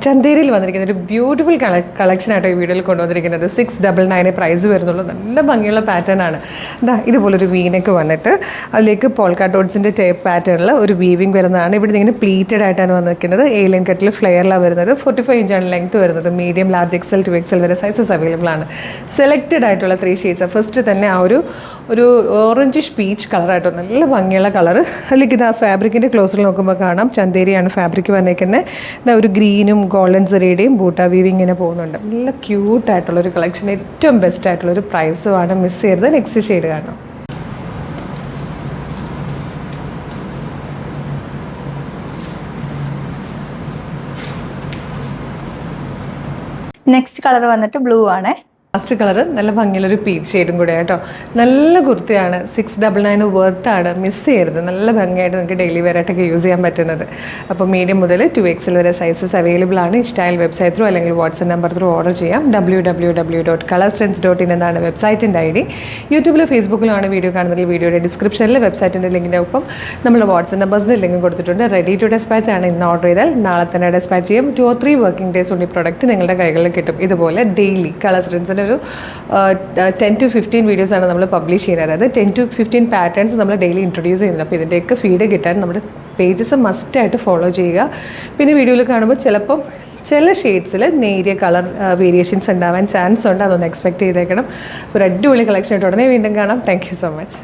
ചന്തേരിയിൽ വന്നിരിക്കുന്ന ഒരു ബ്യൂട്ടിഫുൾ കളക്ഷനായിട്ട് ഈ വീഡിയോയിൽ കൊണ്ടുവന്നിരിക്കുന്നത് 699 പ്രൈസ് വരുന്നുള്ളൂ. നല്ല ഭംഗിയുള്ള പാറ്റേൺ ആണ്. ഇതുപോലൊരു വീനൊക്കെ വന്നിട്ട് അതിലേക്ക് പോൾക്കാ ഡോട്ട്സിൻ്റെ ടൈപ്പ് പാറ്റേണിൽ ഒരു വീവിങ് വരുന്നതാണ്. ഇവിടെ ഇങ്ങനെ പ്ലീറ്റഡ് ആയിട്ടാണ് വന്നിരിക്കുന്നത്. ഏലിയൻ കട്ടിൽ ഫ്ലെയറിലാണ് വരുന്നത്. 45 ഇഞ്ചാണ് ലെങ്ത് വരുന്നത്. മീഡിയം, ലാർജ്, എക്സൽ, 2XL വരെ സൈസസ് അവൈലബിൾ ആണ്. സെലക്റ്റഡ് ആയിട്ടുള്ള 3 ഷെയ്ഡ്സ്. ഫസ്റ്റ് തന്നെ ആ ഒരു ഓറഞ്ചിഷ് പീച്ച് കളറായിട്ടോ നല്ല ഭംഗിയുള്ള കളർ. അതിലേക്ക് ഇത് ആ ഫാബ്രിക്കിൻ്റെ ക്ലോസിൽ നോക്കുമ്പോൾ കാണാം ചന്തേരിയാണ് ഫാബ്രിക് വന്നേക്കുന്നത്. ഒരു ഗ്രീനും ഗോൾഡൻ സെറിയുടെയും ബൂട്ട വീവിങ് ഇങ്ങനെ പോകുന്നുണ്ട്. നല്ല ക്യൂട്ടായിട്ടുള്ളൊരു കളക്ഷൻ, ഏറ്റവും ബെസ്റ്റ് ആയിട്ടുള്ളൊരു പ്രൈസുമാണ്. മിസ് ചെയ്തത്. നെക്സ്റ്റ് ഷെയ്ഡ് കാണാം. നെക്സ്റ്റ് കളർ വന്നിട്ട് ബ്ലൂ ആണ്. ലാസ്റ്റ് കളർ നല്ല ഭംഗിയുള്ളൊരു പീച്ച് ഷെയ്ഡും കൂടെ കേട്ടോ. നല്ല കുർത്തിയാണ്. 699 വെർത്താണ്. മിസ് ചെയ്യരുത്. നല്ല ഭംഗിയായിട്ട് നിങ്ങൾക്ക് ഡെയിലി വെയർ ആയിട്ടൊക്കെ യൂസ് ചെയ്യാൻ പറ്റുന്നത്. അപ്പോൾ മീഡിയം മുതൽ 2XL വരെ സൈസസ് അവൈലബിൾ ആണ്. ഇഷ്ടമായാൽ വെബ്സൈറ്റ് ത്രൂ അല്ലെങ്കിൽ വാട്സ്ആപ്പ് നമ്പർ ത്രൂ ഓർഡർ ചെയ്യാം. www.colorstrends.in എന്നാണ് വെബ്സൈറ്റിൻ്റെ ID. യൂട്യൂബിലോ ഫേസ്ബുക്കിലാണ് വീഡിയോ കാണുന്നതിൽ വീഡിയോയുടെ ഡിസ്ക്രിപ്ഷനിൽ വെബ്സൈറ്റിൻ്റെ ലിങ്കിൻ്റെ ഒപ്പം നമ്മുടെ വാട്സ്ആപ്പ് നമ്പേഴ്സിൻ്റെ ലിങ്ക് കൊടുത്തിട്ടുണ്ട്. റെഡി ടു ഡെസ്പാച്ച് ആണ്. ഇന്ന് ഓർഡർ ചെയ്താൽ നാളെ തന്നെ ഡെസ്പാച്ച് ചെയ്യും. 2 or 3 വർക്കിംഗ് ഡേയ്സ് കൊണ്ട് ഈ പ്രൊഡക്റ്റ് നിങ്ങളുടെ കൈകളിൽ കിട്ടും. ഇതുപോലെ ഡെയിലി കളർ സ്ട്രെൻസിൻ്റെ ഒരു 10 to 15 വീഡിയോസാണ് നമ്മൾ പബ്ലിഷ് ചെയ്യുന്നത്. അതായത് 10 to 15 പാറ്റേൺസ് നമ്മൾ ഡെയിലി ഇൻട്രൊഡ്യൂസ് ചെയ്യുന്നുണ്ട്. അപ്പോൾ ഇതിൻ്റെയൊക്കെ ഫീഡ് കിട്ടാൻ നമ്മുടെ പേജസ് മസ്റ്റായിട്ട് ഫോളോ ചെയ്യുക. പിന്നെ വീഡിയോയിൽ കാണുമ്പോൾ ചിലപ്പം ചില ഷെയ്ഡ്സിൽ നേരിയ കളർ വേരിയേഷൻസ് ഉണ്ടാവാൻ ചാൻസ് ഉണ്ട്. അതൊന്ന് എക്സ്പെക്ട് ചെയ്തേക്കണം. ഒരു അടിപൊളി കളക്ഷൻ ആയിട്ട് ഉടനെ വീണ്ടും കാണാം. Thank you so much.